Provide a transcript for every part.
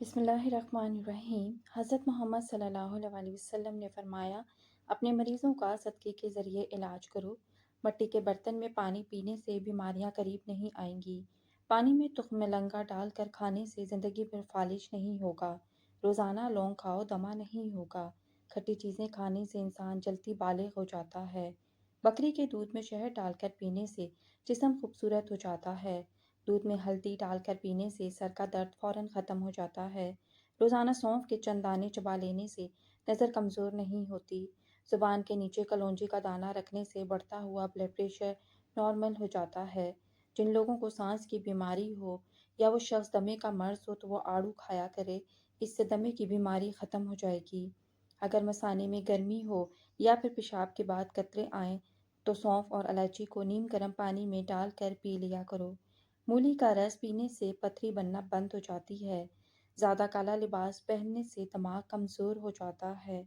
بسم اللہ الرحمن الرحیم۔ حضرت محمد صلی اللہ علیہ وسلم نے فرمایا، اپنے مریضوں کا صدقے کے ذریعے علاج کرو۔ مٹی کے برتن میں پانی پینے سے بیماریاں قریب نہیں آئیں گی۔ پانی میں تخم لنگا ڈال کر کھانے سے زندگی بھر فالج نہیں ہوگا۔ روزانہ لونگ کھاؤ، دمہ نہیں ہوگا۔ کھٹی چیزیں کھانے سے انسان جلدی بالغ ہو جاتا ہے۔ بکری کے دودھ میں شہد ڈال کر پینے سے جسم خوبصورت ہو جاتا ہے۔ دودھ میں ہلدی ڈال کر پینے سے سر کا درد فوراً ختم ہو جاتا ہے۔ روزانہ سونف کے چند دانے چبا لینے سے نظر کمزور نہیں ہوتی۔ زبان کے نیچے کلونجی کا دانہ رکھنے سے بڑھتا ہوا بلڈ پریشر نارمل ہو جاتا ہے۔ جن لوگوں کو سانس کی بیماری ہو یا وہ شخص دمے کا مرض ہو تو وہ آڑو کھایا کرے، اس سے دمے کی بیماری ختم ہو جائے گی۔ اگر مثانے میں گرمی ہو یا پھر پیشاب کے بعد قطرے آئیں تو سونف اور الائچی کو نیم گرم پانی میں ڈال کر پی لیا کرو۔ مولی کا رس پینے سے پتھری بننا بند ہو جاتی ہے۔ زیادہ کالا لباس پہننے سے دماغ کمزور ہو جاتا ہے۔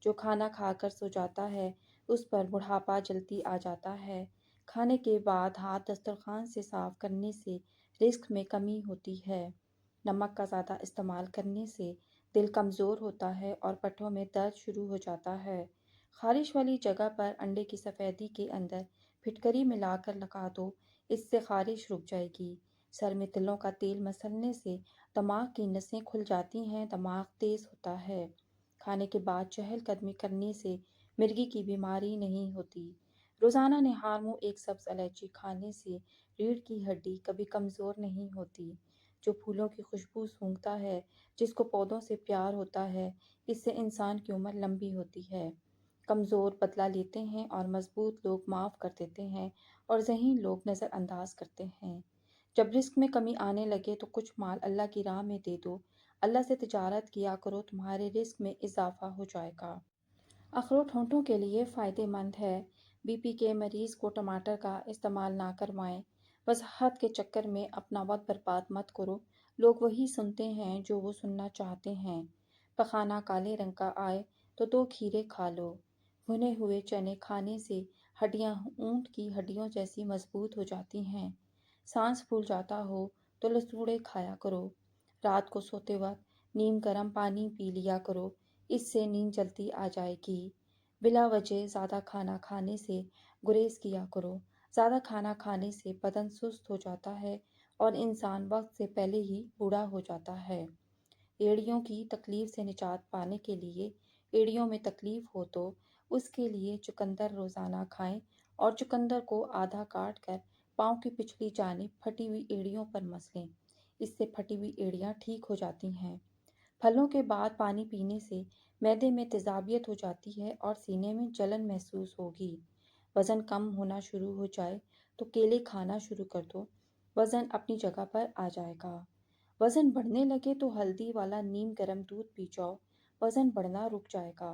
جو کھانا کھا کر سو جاتا ہے اس پر بڑھاپا جلدی آ جاتا ہے۔ کھانے کے بعد ہاتھ دسترخوان سے صاف کرنے سے رزق میں کمی ہوتی ہے۔ نمک کا زیادہ استعمال کرنے سے دل کمزور ہوتا ہے اور پٹھوں میں درد شروع ہو جاتا ہے۔ خارش والی جگہ پر انڈے کی سفیدی کے اندر پھٹکری ملا کر لگا دو، اس سے خارش رک جائے گی۔ سر میں تلوں کا تیل مسلنے سے دماغ کی نسیں کھل جاتی ہیں، دماغ تیز ہوتا ہے۔ کھانے کے بعد چہل قدمی کرنے سے مرگی کی بیماری نہیں ہوتی۔ روزانہ نہار منہ ایک سبز الائچی کھانے سے ریڑھ کی ہڈی کبھی کمزور نہیں ہوتی۔ جو پھولوں کی خوشبو سونگھتا ہے، جس کو پودوں سے پیار ہوتا ہے، اس سے انسان کی عمر لمبی ہوتی ہے۔ کمزور بدلہ لیتے ہیں اور مضبوط لوگ معاف کر دیتے ہیں اور ذہین لوگ نظر انداز کرتے ہیں۔ جب رزق میں کمی آنے لگے تو کچھ مال اللہ کی راہ میں دے دو۔ اللہ سے تجارت کیا کرو، تمہارے رزق میں اضافہ ہو جائے گا۔ اخروٹ ہونٹوں کے لیے فائدہ مند ہے۔ بی پی کے مریض کو ٹماٹر کا استعمال نہ کروائیں۔ وضاحت کے چکر میں اپنا وقت برباد مت کرو۔ لوگ وہی سنتے ہیں جو وہ سننا چاہتے ہیں۔ پخانہ کالے رنگ کا آئے تو 2 کھیرے کھا لو۔ بھنے ہوئے چنے کھانے سے ہڈیاں اونٹ کی ہڈیوں جیسی مضبوط ہو جاتی ہیں۔ سانس پھول جاتا ہو تو لسوڑے کھایا کرو۔ رات کو سوتے وقت نیم گرم پانی پی لیا کرو، اس سے نیند جلدی آ جائے گی۔ بلا وجہ زیادہ کھانا کھانے سے گریز کیا کرو۔ زیادہ کھانا کھانے سے بدن سست ہو جاتا ہے اور انسان وقت سے پہلے ہی بوڑھا ہو جاتا ہے۔ ایڑیوں کی تکلیف سے نجات پانے کے لیے ایڑیوں میں تکلیف ہو تو اس کے لیے چقندر روزانہ کھائیں اور چقندر کو آدھا کاٹ کر پاؤں کی پچھلی جانب پھٹی ہوئی ایڑیوں پر مسلیں، اس سے پھٹی ہوئی ایڑیاں ٹھیک ہو جاتی ہیں۔ پھلوں کے بعد پانی پینے سے معدے میں تیزابیت ہو جاتی ہے اور سینے میں جلن محسوس ہوگی۔ وزن کم ہونا شروع ہو جائے تو کیلے کھانا شروع کر دو، وزن اپنی جگہ پر آ جائے گا۔ وزن بڑھنے لگے تو ہلدی والا نیم گرم دودھ پی جاؤ، وزن بڑھنا رک جائے گا۔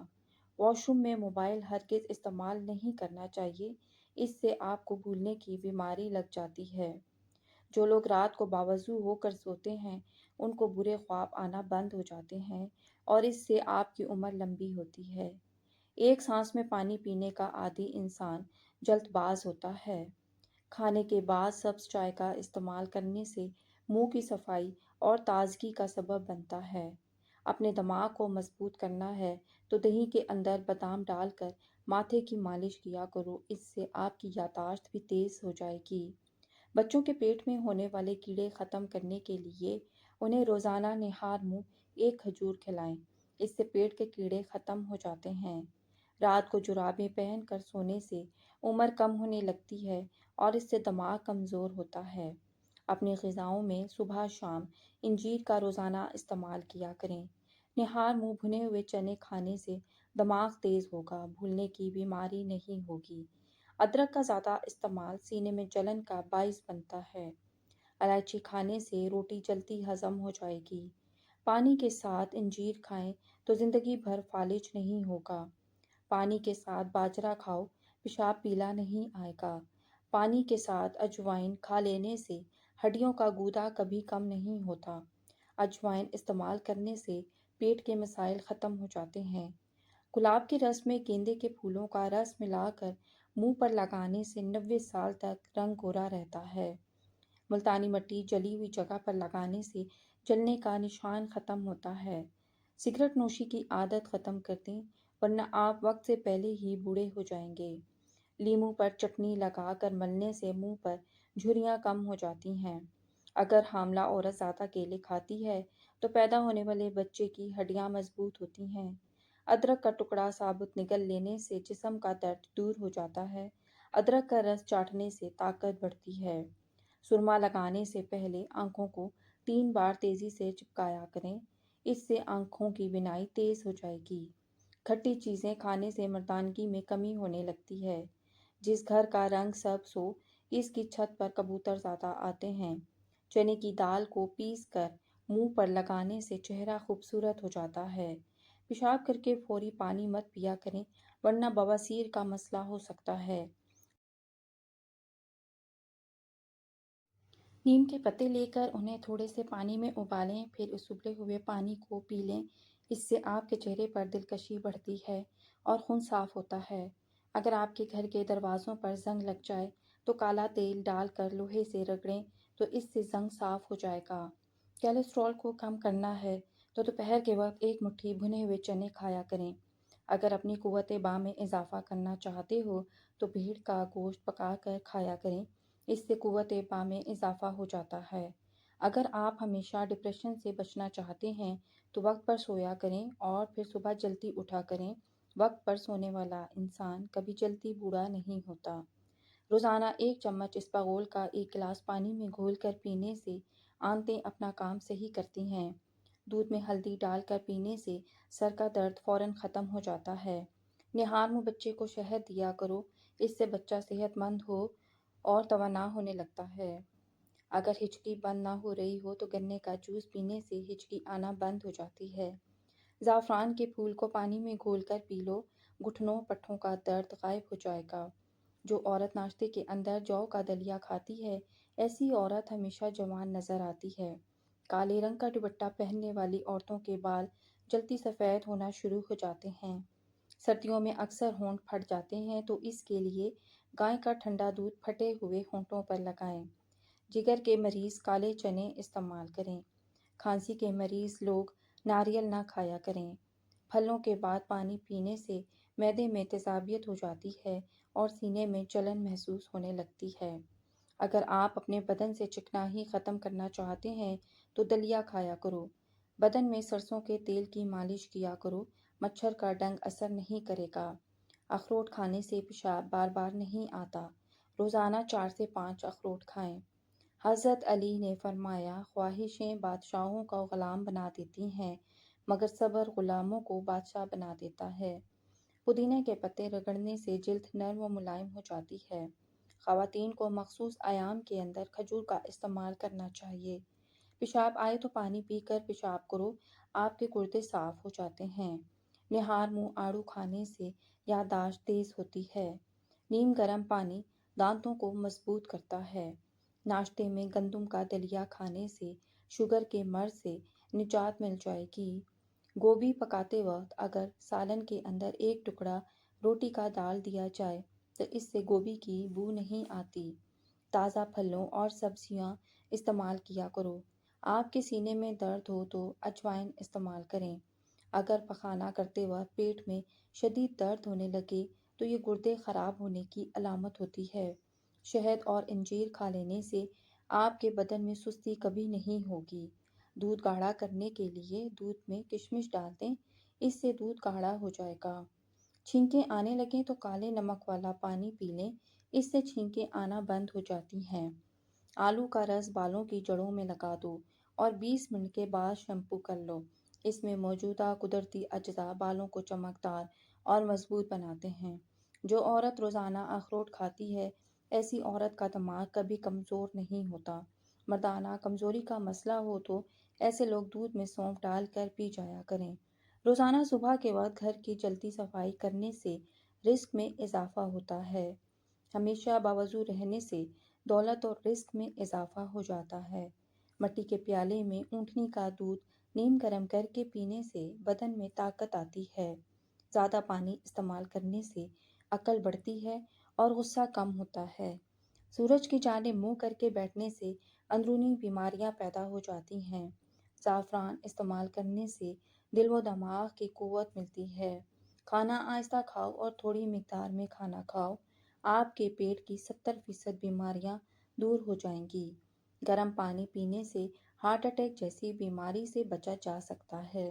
واش روم میں موبائل ہرگز استعمال نہیں کرنا چاہیے، اس سے آپ کو بھولنے کی بیماری لگ جاتی ہے۔ جو لوگ رات کو باوضو ہو کر سوتے ہیں ان کو برے خواب آنا بند ہو جاتے ہیں اور اس سے آپ کی عمر لمبی ہوتی ہے۔ ایک سانس میں پانی پینے کا عادی انسان جلد باز ہوتا ہے۔ کھانے کے بعد سبز چائے کا استعمال کرنے سے منہ کی صفائی اور تازگی کا سبب بنتا ہے۔ اپنے دماغ کو مضبوط کرنا ہے تو دہی کے اندر بادام ڈال کر ماتھے کی مالش کیا کرو، اس سے آپ کی یادداشت بھی تیز ہو جائے گی۔ بچوں کے پیٹ میں ہونے والے کیڑے ختم کرنے کے لیے انہیں روزانہ نہار منہ ایک کھجور کھلائیں، اس سے پیٹ کے کیڑے ختم ہو جاتے ہیں۔ رات کو جرابیں پہن کر سونے سے عمر کم ہونے لگتی ہے اور اس سے دماغ کمزور ہوتا ہے۔ اپنی غذاؤں میں صبح شام انجیر کا روزانہ استعمال کیا کریں۔ نہار منہ بھنے ہوئے چنے کھانے سے دماغ تیز ہوگا، بھولنے کی بیماری نہیں ہوگی۔ ادرک کا زیادہ استعمال سینے میں جلن کا باعث بنتا ہے۔ الائچی کھانے سے روٹی جلدی ہضم ہو جائے گی۔ پانی کے ساتھ انجیر کھائیں تو زندگی بھر فالج نہیں ہوگا۔ پانی کے ساتھ باجرہ کھاؤ، پیشاب پیلا نہیں آئے گا۔ پانی کے ساتھ اجوائن کھا لینے سے ہڈیوں کا گودا کبھی کم نہیں ہوتا۔ اجوائن استعمال کرنے سے پیٹ کے مسائل ختم ہو جاتے ہیں۔ گلاب کے رس میں گیندے کے پھولوں کا رس ملا کر منہ پر لگانے سے 90 سال تک رنگ گورا رہتا ہے۔ ملتانی مٹی جلی ہوئی جگہ پر لگانے سے چلنے کا نشان ختم ہوتا ہے۔ سگریٹ نوشی کی عادت ختم کر دیں ورنہ آپ وقت سے پہلے ہی بوڑھے ہو جائیں گے۔ لیموں پر چٹنی لگا کر ملنے سے منہ پر جھریاں کم ہو جاتی ہیں۔ اگر حاملہ عورت زیادہ کیلے کھاتی ہے تو پیدا ہونے والے بچے کی ہڈیاں مضبوط ہوتی ہیں۔ ادرک کا ٹکڑا ثابت نگل لینے سے جسم کا درد دور ہو جاتا ہے۔ ادرک کا رس چاٹنے سے طاقت بڑھتی ہے۔ سرما لگانے سے پہلے آنکھوں کو 3 بار تیزی سے چپکایا کریں، اس سے آنکھوں کی بینائی تیز ہو جائے گی۔ کھٹی چیزیں کھانے سے مردانگی میں کمی ہونے لگتی ہے۔ جس گھر کا رنگ سبز ہو اس کی چھت پر کبوتر زیادہ آتے ہیں۔ چنے کی دال کو پیس کر منہ پر لگانے سے چہرہ خوبصورت ہو جاتا ہے۔ پیشاب کر کے فوری پانی مت پیا کریں ورنہ بواسیر کا مسئلہ ہو سکتا ہے۔ نیم کے پتے لے کر انہیں تھوڑے سے پانی میں ابالیں، پھر اس ابلے ہوئے پانی کو پی لیں۔ اس سے آپ کے چہرے پر دلکشی بڑھتی ہے اور خون صاف ہوتا ہے۔ اگر آپ کے گھر کے دروازوں پر زنگ لگ جائے تو کالا تیل ڈال کر لوہے سے رگڑیں تو اس سے زنگ صاف ہو جائے گا۔ کیلسٹرول کو کم کرنا ہے تو دوپہر کے وقت 1 مٹھی بھنے ہوئے چنے کھایا کریں۔ اگر اپنی قوت باں میں اضافہ کرنا چاہتے ہو تو بھیڑ کا گوشت پکا کر کھایا کریں، اس سے قوت باں میں اضافہ ہو جاتا ہے۔ اگر آپ ہمیشہ ڈپریشن سے بچنا چاہتے ہیں تو وقت پر سویا کریں اور پھر صبح جلدی اٹھا کریں۔ وقت پر سونے والا انسان کبھی جلدی بوڑھا نہیں ہوتا۔ روزانہ 1 چمچ اسپاغول کا 1 گلاس پانی میں گھول کر پینے سے آنتیں اپنا کام صحیح کرتی ہیں۔ دودھ میں ہلدی ڈال کر پینے سے سر کا درد فوراً ختم ہو جاتا ہے۔ نہار منہ بچے کو شہد دیا کرو، اس سے بچہ صحت مند ہو اور توانا ہونے لگتا ہے۔ اگر ہچکی بند نہ ہو رہی ہو تو گنے کا جوس پینے سے ہچکی آنا بند ہو جاتی ہے۔ زعفران کے پھول کو پانی میں گھول کر پی لو، گھٹنوں پٹھوں کا درد غائب ہو جائے گا۔ جو عورت ناشتے کے اندر جو کا دلیا کھاتی ہے ایسی عورت ہمیشہ جوان نظر آتی ہے۔ کالے رنگ کا دوپٹہ پہننے والی عورتوں کے بال جلدی سفید ہونا شروع ہو جاتے ہیں۔ سردیوں میں اکثر ہونٹ پھٹ جاتے ہیں تو اس کے لیے گائے کا ٹھنڈا دودھ پھٹے ہوئے ہونٹوں پر لگائیں۔ جگر کے مریض کالے چنے استعمال کریں۔ کھانسی کے مریض لوگ ناریل نہ کھایا کریں۔ پھلوں کے بعد پانی پینے سے معدے میں تیزابیت ہو جاتی ہے اور سینے میں جلن محسوس ہونے لگتی ہے۔ اگر آپ اپنے بدن سے چکنائی ختم کرنا چاہتے ہیں تو دلیا کھایا کرو۔ بدن میں سرسوں کے تیل کی مالش کیا کرو، مچھر کا ڈنگ اثر نہیں کرے گا۔ اخروٹ کھانے سے پیشاب بار بار نہیں آتا۔ روزانہ 4 سے 5 اخروٹ کھائیں۔ حضرت علی نے فرمایا، خواہشیں بادشاہوں کو غلام بنا دیتی ہیں مگر صبر غلاموں کو بادشاہ بنا دیتا ہے۔ پودینے کے پتے رگڑنے سے جلد نرم و ملائم ہو جاتی ہے۔ خواتین کو مخصوص ایام کے اندر کھجور کا استعمال کرنا چاہیے۔ پیشاب آئے تو پانی پی کر پیشاب کرو، آپ کے گردے صاف ہو جاتے ہیں۔ نہار منہ آڑو کھانے سے یادداشت تیز ہوتی ہے۔ نیم گرم پانی دانتوں کو مضبوط کرتا ہے۔ ناشتے میں گندم کا دلیا کھانے سے شوگر کے مرض سے نجات مل جائے گی۔ گوبھی پکاتے وقت اگر سالن کے اندر 1 ٹکڑا روٹی کا ڈال دیا جائے تو اس سے گوبھی کی بو نہیں آتی۔ تازہ پھلوں اور سبزیاں استعمال کیا کرو۔ آپ کے سینے میں درد ہو تو اجوائن استعمال کریں۔ اگر پخانہ کرتے وقت پیٹ میں شدید درد ہونے لگے تو یہ گردے خراب ہونے کی علامت ہوتی ہے۔ شہد اور انجیر کھا لینے سے آپ کے بدن میں سستی کبھی نہیں ہوگی۔ دودھ گاڑھا کرنے کے لیے دودھ میں کشمش ڈال دیں، اس سے دودھ گاڑھا ہو جائے گا۔ چھینکیں آنے لگیں تو کالے نمک والا پانی پی لیں، اس سے چھینکیں آنا بند ہو جاتی ہیں۔ آلو کا رس بالوں کی جڑوں میں لگا دو اور 20 منٹ کے بعد شیمپو کر لو۔ اس میں موجودہ قدرتی اجزاء بالوں کو چمکدار اور مضبوط بناتے ہیں۔ جو عورت روزانہ اخروٹ کھاتی ہے ایسی عورت کا دماغ کبھی کمزور نہیں ہوتا۔ مردانہ کمزوری کا مسئلہ ہو تو ایسے لوگ دودھ میں سونف ڈال کر پی جایا کریں۔ روزانہ صبح کے وقت گھر کی جلدی صفائی کرنے سے رزق میں اضافہ ہوتا ہے۔ ہمیشہ باوضو رہنے سے دولت اور رزق میں اضافہ ہو جاتا ہے۔ مٹی کے پیالے میں اونٹنی کا دودھ نیم گرم کر کے پینے سے بدن میں طاقت آتی ہے۔ زیادہ پانی استعمال کرنے سے عقل بڑھتی ہے اور غصہ کم ہوتا ہے۔ سورج کی جانب منہ کر کے بیٹھنے سے اندرونی بیماریاں پیدا ہو جاتی ہیں۔ زعفران استعمال کرنے سے دل و دماغ کی قوت ملتی ہے۔ کھانا آہستہ کھاؤ اور تھوڑی مقدار میں کھانا کھاؤ، آپ کے پیٹ کی 70% بیماریاں دور ہو جائیں گی۔ گرم پانی پینے سے ہارٹ اٹیک جیسی بیماری سے بچا جا سکتا ہے۔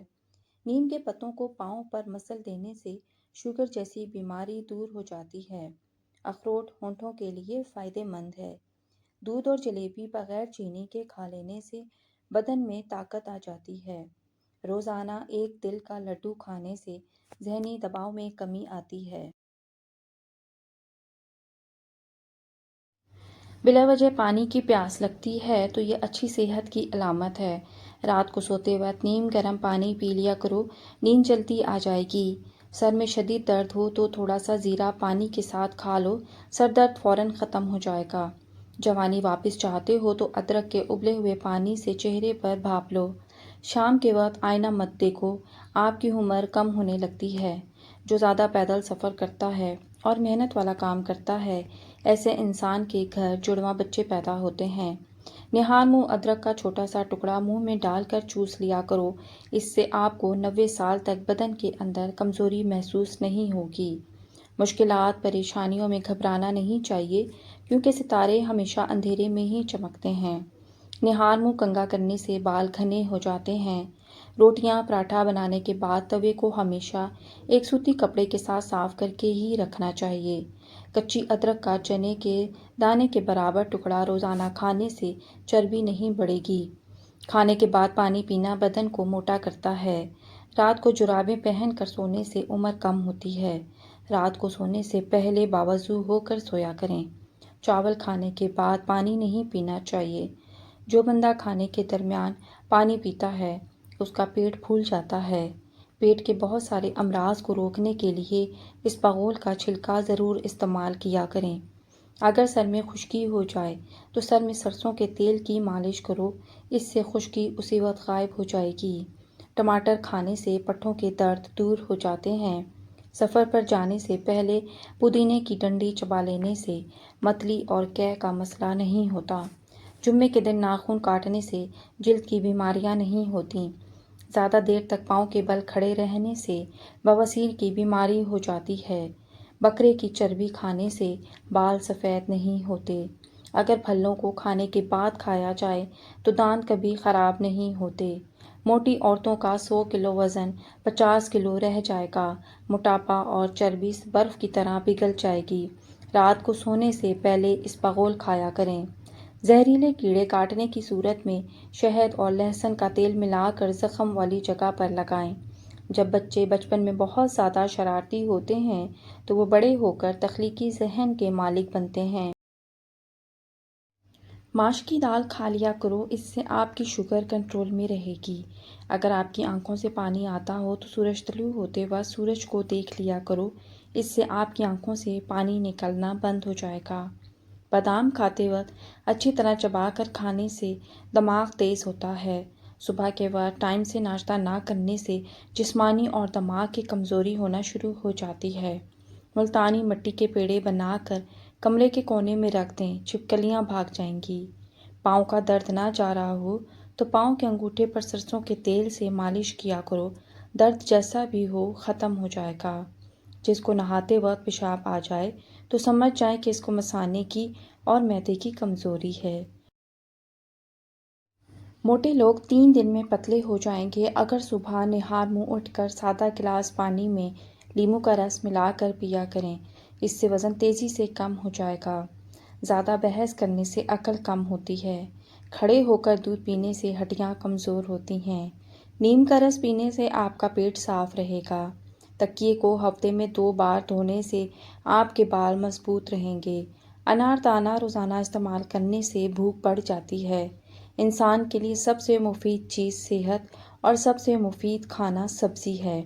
نیم کے پتوں کو پاؤں پر مسل دینے سے شوگر جیسی بیماری دور ہو جاتی ہے۔ اخروٹ ہونٹوں کے لیے فائدہ مند ہے۔ دودھ اور جلیبی بغیر چینی کے کھا لینے سے بدن میں طاقت آ جاتی ہے۔ روزانہ ایک تل کا لڈو کھانے سے ذہنی دباؤ میں کمی آتی ہے۔ بلا وجہ پانی کی پیاس لگتی ہے تو یہ اچھی صحت کی علامت ہے۔ رات کو سوتے وقت نیم گرم پانی پی لیا کرو، نیند جلدی آ جائے گی۔ سر میں شدید درد ہو تو تھوڑا سا زیرہ پانی کے ساتھ کھا لو، سر درد فوراً ختم ہو جائے گا۔ جوانی واپس چاہتے ہو تو ادرک کے ابلے ہوئے پانی سے چہرے پر بھاپ لو۔ شام کے وقت آئینہ مت دیکھو، آپ کی عمر کم ہونے لگتی ہے۔ جو زیادہ پیدل سفر کرتا ہے اور محنت والا کام کرتا ہے، ایسے انسان کے گھر جڑواں بچے پیدا ہوتے ہیں۔ نہار منہ ادرک کا چھوٹا سا ٹکڑا منہ میں ڈال کر چوس لیا کرو، اس سے آپ کو 90 سال تک بدن کے اندر کمزوری محسوس نہیں ہوگی۔ مشکلات پریشانیوں میں گھبرانا نہیں چاہیے، کیونکہ ستارے ہمیشہ اندھیرے میں ہی چمکتے ہیں۔ نہار منہ کنگھا کرنے سے بال گھنے ہو جاتے ہیں۔ روٹیاں پراٹھا بنانے کے بعد توے کو ہمیشہ ایک سوتی کپڑے کے ساتھ صاف کر کے ہی رکھنا چاہیے۔ کچی ادرک کا چنے کے دانے کے برابر ٹکڑا روزانہ کھانے سے چربی نہیں بڑھے گی۔ کھانے کے بعد پانی پینا بدن کو موٹا کرتا ہے۔ رات کو جرابیں پہن کر سونے سے عمر کم ہوتی ہے۔ رات کو سونے سے پہلے باوضو ہو کر سویا کریں۔ چاول کھانے کے بعد پانی نہیں پینا چاہیے۔ جو بندہ کھانے کے درمیان پانی پیتا ہے، اس کا پیٹ پھول جاتا ہے۔ پیٹ کے بہت سارے امراض کو روکنے کے لیے اسپغول کا چھلکا ضرور استعمال کیا کریں۔ اگر سر میں خشکی ہو جائے تو سر میں سرسوں کے تیل کی مالش کرو، اس سے خشکی اسی وقت غائب ہو جائے گی۔ ٹماٹر کھانے سے پٹھوں کے درد دور ہو جاتے ہیں۔ سفر پر جانے سے پہلے پودینے کی ڈنڈی چبا لینے سے متلی اور قے کا مسئلہ نہیں ہوتا۔ جمعے کے دن ناخن کاٹنے سے جلد کی بیماریاں نہیں ہوتیں۔ زیادہ دیر تک پاؤں کے بل کھڑے رہنے سے بواسیر کی بیماری ہو جاتی ہے۔ بکرے کی چربی کھانے سے بال سفید نہیں ہوتے۔ اگر پھلوں کو کھانے کے بعد کھایا جائے تو دانت کبھی خراب نہیں ہوتے۔ موٹی عورتوں کا 100 کلو وزن 50 کلو رہ جائے گا۔ موٹاپا اور چربی برف کی طرح پگھل جائے گی۔ رات کو سونے سے پہلے اسپغول کھایا کریں۔ زہریلے کیڑے کاٹنے کی صورت میں شہد اور لہسن کا تیل ملا کر زخم والی جگہ پر لگائیں۔ جب بچے بچپن میں بہت زیادہ شرارتی ہوتے ہیں تو وہ بڑے ہو کر تخلیقی ذہن کے مالک بنتے ہیں۔ ماش کی دال کھا لیا کرو، اس سے آپ کی شوگر کنٹرول میں رہے گی۔ اگر آپ کی آنکھوں سے پانی آتا ہو تو سورج طلوع ہوتے وقت سورج کو دیکھ لیا کرو، اس سے آپ کی آنکھوں سے پانی نکلنا بند ہو جائے گا۔ بادام کھاتے وقت اچھی طرح چبا کر کھانے سے دماغ تیز ہوتا ہے۔ صبح کے وقت ٹائم سے ناشتہ نہ کرنے سے جسمانی اور دماغ کی کمزوری ہونا شروع ہو جاتی ہے۔ ملتانی مٹی کے پیڑے بنا کر کمرے کے کونے میں رکھ دیں، چھپکلیاں بھاگ جائیں گی۔ پاؤں کا درد نہ جا رہا ہو تو پاؤں کے انگوٹھے پر سرسوں کے تیل سے مالش کیا کرو، درد جیسا بھی ہو ختم ہو جائے گا۔ جس کو نہاتے وقت پیشاب آ جائے تو سمجھ جائیں کہ اس کو مثانے کی اور معدے کی کمزوری ہے۔ موٹے لوگ 3 دن میں پتلے ہو جائیں گے اگر صبح نہار منہ اٹھ کر سادہ گلاس پانی میں لیموں کا رس ملا کر پیا کریں، اس سے وزن تیزی سے کم ہو جائے گا۔ زیادہ بحث کرنے سے عقل کم ہوتی ہے۔ کھڑے ہو کر دودھ پینے سے ہڈیاں کمزور ہوتی ہیں۔ نیم کا رس پینے سے آپ کا پیٹ صاف رہے گا۔ تکیے کو ہفتے میں 2 بار دھونے سے آپ کے بال مضبوط رہیں گے۔ انار دانہ روزانہ استعمال کرنے سے بھوک بڑھ جاتی ہے۔ انسان کے لیے سب سے مفید چیز صحت اور سب سے مفید کھانا سبزی ہے۔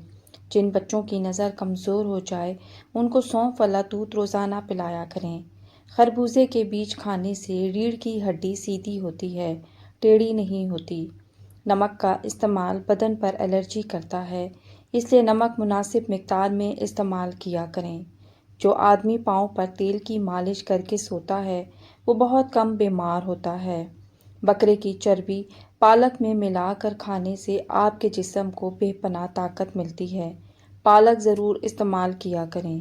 جن بچوں کی نظر کمزور ہو جائے ان کو سونف والا دودھ روزانہ پلایا کریں۔ خربوزے کے بیج کھانے سے ریڑھ کی ہڈی سیدھی ہوتی ہے، ٹیڑھی نہیں ہوتی۔ نمک کا استعمال بدن پر الرجی کرتا ہے، اس لیے نمک مناسب مقدار میں استعمال کیا کریں۔ جو آدمی پاؤں پر تیل کی مالش کر کے سوتا ہے وہ بہت کم بیمار ہوتا ہے۔ بکرے کی چربی پالک میں ملا کر کھانے سے آپ کے جسم کو بے پناہ طاقت ملتی ہے۔ پالک ضرور استعمال کیا کریں،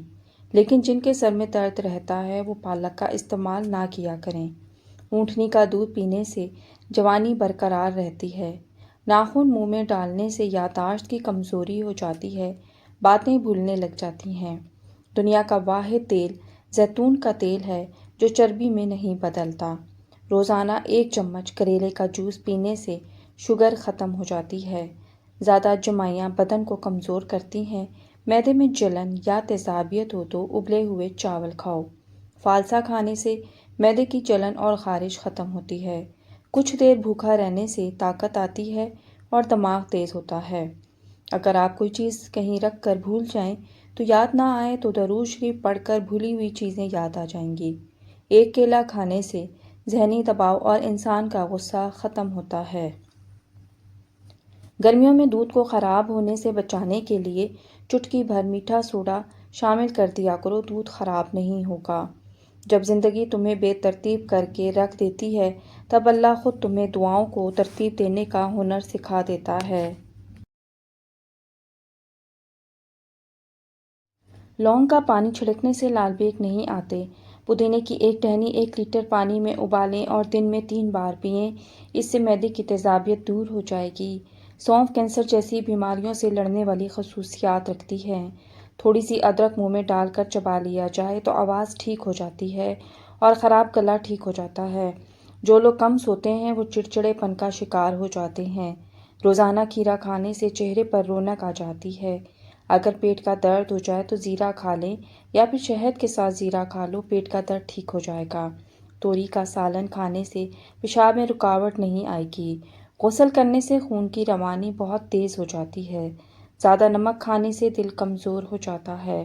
لیکن جن کے سر میں درد رہتا ہے وہ پالک کا استعمال نہ کیا کریں۔ اونٹنی کا دودھ پینے سے جوانی برقرار رہتی ہے۔ ناخن منہ میں ڈالنے سے یادداشت کی کمزوری ہو جاتی ہے، باتیں بھولنے لگ جاتی ہیں۔ دنیا کا واحد تیل زیتون کا تیل ہے جو چربی میں نہیں بدلتا۔ روزانہ 1 چمچ کریلے کا جوس پینے سے شوگر ختم ہو جاتی ہے۔ زیادہ جمائیاں بدن کو کمزور کرتی ہیں۔ معدے میں جلن یا تیزابیت ہو تو ابلے ہوئے چاول کھاؤ۔ فالسا کھانے سے معدے کی جلن اور خارش ختم ہوتی ہے۔ کچھ دیر بھوکا رہنے سے طاقت آتی ہے اور دماغ تیز ہوتا ہے۔ اگر آپ کوئی چیز کہیں رکھ کر بھول جائیں تو یاد نہ آئے تو درود شریف پڑھ کر بھولی ہوئی چیزیں یاد آ جائیں گی۔ ایک کیلا کھانے سے ذہنی دباؤ اور انسان کا غصہ ختم ہوتا ہے۔ گرمیوں میں دودھ کو خراب ہونے سے بچانے کے لیے چٹکی بھر میٹھا سوڈا شامل کر دیا کرو، دودھ خراب نہیں ہوگا۔ جب زندگی تمہیں بے ترتیب کر کے رکھ دیتی ہے تب اللہ خود تمہیں دعاؤں کو ترتیب دینے کا ہنر سکھا دیتا ہے۔ لونگ کا پانی چھڑکنے سے لال بیگ نہیں آتے۔ پودینے کی ایک ٹہنی 1 لیٹر پانی میں ابالیں اور دن میں 3 بار پئیں، اس سے معدے کی تیزابیت دور ہو جائے گی۔ سونف کینسر جیسی بیماریوں سے لڑنے والی خصوصیات رکھتی ہے۔ تھوڑی سی ادرک منہ میں ڈال کر چبا لیا جائے تو آواز ٹھیک ہو جاتی ہے اور خراب گلا ٹھیک ہو جاتا ہے۔ جو لوگ کم سوتے ہیں وہ چڑچڑے پن کا شکار ہو جاتے ہیں۔ روزانہ کھیرا کھانے سے چہرے پر رونق آ جاتی ہے۔ اگر پیٹ کا درد ہو جائے تو زیرہ کھا لیں یا پھر شہد کے ساتھ زیرہ کھا لو، پیٹ کا درد ٹھیک ہو جائے گا۔ توری کا سالن کھانے سے پیشاب میں رکاوٹ نہیں آئے گی۔ غسل کرنے سے خون کی روانی بہت تیز ہو جاتی ہے۔ زیادہ نمک کھانے سے دل کمزور ہو جاتا ہے۔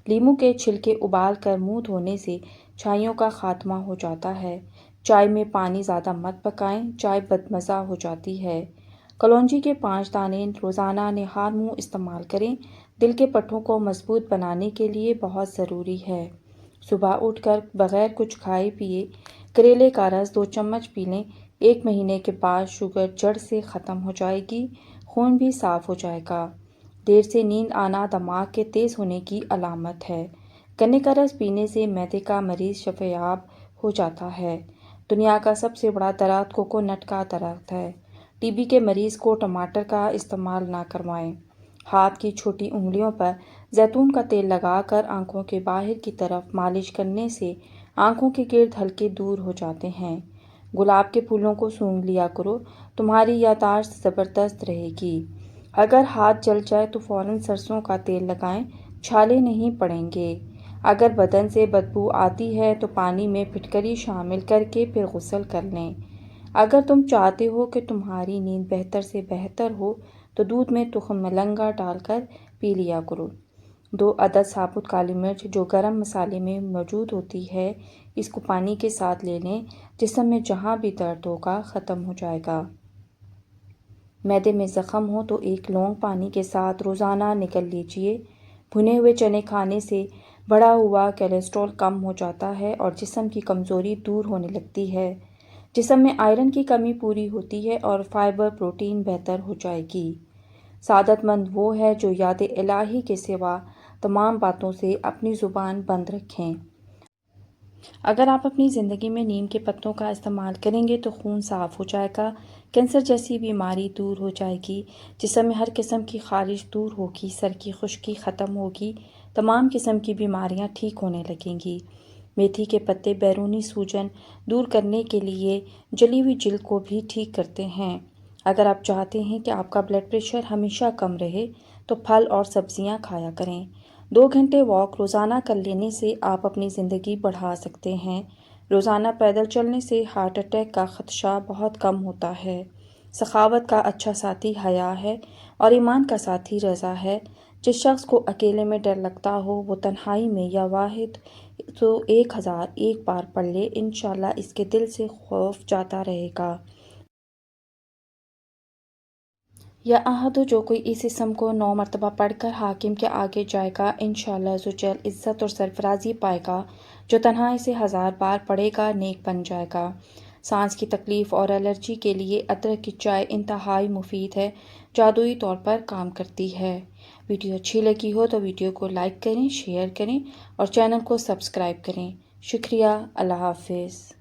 لیموں کے چھلکے ابال کر منہ دھونے سے چھائیوں کا خاتمہ ہو جاتا ہے۔ چائے میں پانی زیادہ مت پکائیں، چائے بدمزہ ہو جاتی ہے۔ کلونجی کے 5 دانے روزانہ نہار منہ استعمال کریں، دل کے پٹھوں کو مضبوط بنانے کے لیے بہت ضروری ہے۔ صبح اٹھ کر بغیر کچھ کھائے پیے کریلے کا رس 2 چمچ پی لیں، 1 مہینے کے بعد شوگر جڑ سے ختم ہو جائے گی، خون بھی صاف ہو جائے گا۔ دیر سے نیند آنا دماغ کے تیز ہونے کی علامت ہے۔ گنے کا رس پینے سے معدے کا مریض شفا یاب ہو جاتا ہے۔ دنیا کا سب سے بڑا درخت کوکونٹ کا درخت ہے۔ ٹی بی کے مریض کو ٹماٹر کا استعمال نہ کروائیں۔ ہاتھ کی چھوٹی انگلیوں پر زیتون کا تیل لگا کر آنکھوں کے باہر کی طرف مالش کرنے سے آنکھوں کے گرد ہلکے دور ہو جاتے ہیں۔ گلاب کے پھولوں کو سونگھ لیا کرو، تمہاری یادداشت زبردست رہے گی۔ اگر ہاتھ جل جائے تو فوراً سرسوں کا تیل لگائیں، چھالے نہیں پڑیں گے۔ اگر بدن سے بدبو آتی ہے تو پانی میں پھٹکری شامل کر کے پھر غسل کر لیں۔ اگر تم چاہتے ہو کہ تمہاری نیند بہتر سے بہتر ہو تو دودھ میں تخم ملنگا ڈال کر پی لیا کرو۔ 2 عدد ثابت کالی مرچ جو گرم مسالے میں موجود ہوتی ہے، اس کو پانی کے ساتھ لے لیں، جسم میں جہاں بھی درد ہوگا ختم ہو جائے گا۔ معدے میں زخم ہو تو 1 لونگ پانی کے ساتھ روزانہ نگل لیجیے۔ بھنے ہوئے چنے کھانے سے بڑھا ہوا کولیسٹرول کم ہو جاتا ہے اور جسم کی کمزوری دور ہونے لگتی ہے۔ جسم میں آئرن کی کمی پوری ہوتی ہے اور فائبر پروٹین بہتر ہو جائے گی۔ سعادت مند وہ ہے جو یاد الہی کے سوا تمام باتوں سے اپنی زبان بند رکھیں۔ اگر آپ اپنی زندگی میں نیم کے پتوں کا استعمال کریں گے تو خون صاف ہو جائے گا، کینسر جیسی بیماری دور ہو جائے گی، جسم میں ہر قسم کی خارش دور ہوگی، سر کی خشکی ختم ہوگی، تمام قسم کی بیماریاں ٹھیک ہونے لگیں گی۔ میتھی کے پتے بیرونی سوجن دور کرنے کے لیے جلی ہوئی جلد کو بھی ٹھیک کرتے ہیں۔ اگر آپ چاہتے ہیں کہ آپ کا بلڈ پریشر ہمیشہ کم رہے تو پھل اور سبزیاں کھایا کریں۔ 2 گھنٹے واک روزانہ کر لینے سے آپ اپنی زندگی بڑھا سکتے ہیں۔ روزانہ پیدل چلنے سے ہارٹ اٹیک کا خدشہ بہت کم ہوتا ہے۔ سخاوت کا اچھا ساتھی حیا ہے اور ایمان کا ساتھی رضا ہے۔ جس شخص کو اکیلے میں ڈر لگتا ہو وہ تنہائی میں یا واحد تو 1001 بار پڑھ لے، انشاءاللہ اس کے دل سے خوف جاتا رہے گا۔ یا احد جو کوئی اس اسم کو 9 مرتبہ پڑھ کر حاکم کے آگے جائے گا، انشاءاللہ عزوجل عزت اور سرفرازی پائے گا۔ جو تنہا اسے 1000 بار پڑھے گا نیک بن جائے گا۔ سانس کی تکلیف اور الرجی کے لیے ادرک کی چائے انتہائی مفید ہے، جادوئی طور پر کام کرتی ہے۔ ویڈیو اچھی لگی ہو تو ویڈیو کو لائک کریں، شیئر کریں اور چینل کو سبسکرائب کریں۔ شکریہ۔ اللہ حافظ۔